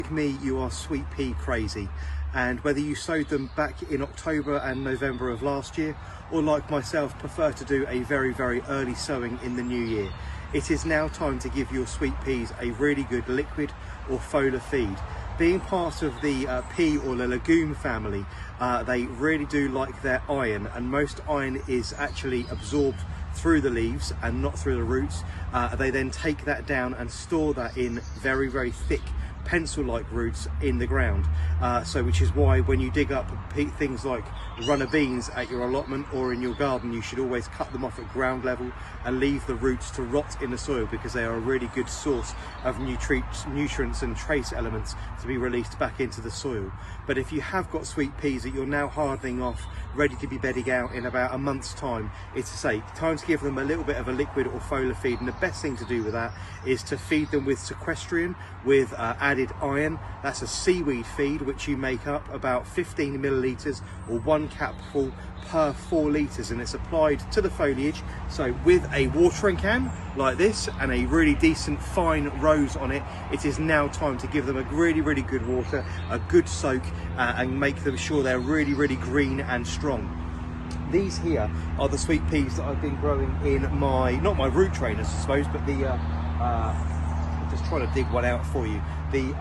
like me, you are sweet pea crazy, and whether you sowed them back in October and November of last year, or like myself prefer to do a very early sowing in the new year, it is now time to give your sweet peas a really good liquid or foliar feed. Being part of the pea or the legume family, they really do like their iron, and most iron is actually absorbed through the leaves and not through the roots. They then take that down and store that in very thick pencil-like roots in the ground, which is why when you dig up things like runner beans at your allotment or in your garden, you should always cut them off at ground level and leave the roots to rot in the soil, because they are a really good source of nutrients and trace elements to be released back into the soil. But if you have got sweet peas that you're now hardening off, ready to be bedding out in about a month's time, it's time to give them a little bit of a liquid or foliar feed. And the best thing to do with that is to feed them with sequestrian with added iron. That's a seaweed feed which you make up about 15 millilitres or 1 capful per 4 litres, and it's applied to the foliage, so with a watering can like this and a really decent fine rose on it, it is now time to give them a really good water, a good soak, and make them sure they're really green and strong. These here are the sweet peas that I've been growing in not my root trainers I suppose, but I'm just trying to dig one out for you, the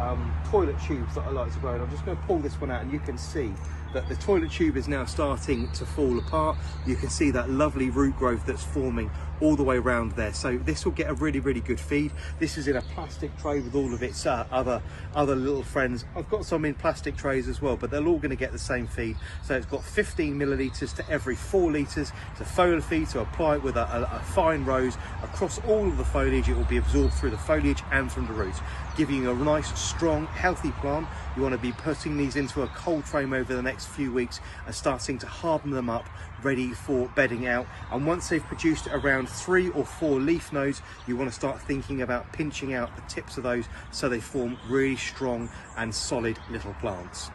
toilet tubes that I like to grow. And I'm just going to pull this one out, and you can see that the toilet tube is now starting to fall apart. You can see that lovely root growth that's forming all the way around there. So this will get a really good feed. This is in a plastic tray with all of its other little friends. I've got some in plastic trays as well, but they're all going to get the same feed. So it's got 15 millilitres to every 4 litres. It's a foliar feed, so apply it with a fine rose across all of the foliage. It will be absorbed through the foliage and from the roots, giving you a nice strong healthy plant. You want to be putting these into a cold frame over the next few weeks and starting to harden them up, ready for bedding out. And once they've produced around 3 or 4 leaf nodes, you want to start thinking about pinching out the tips of those so they form really strong and solid little plants.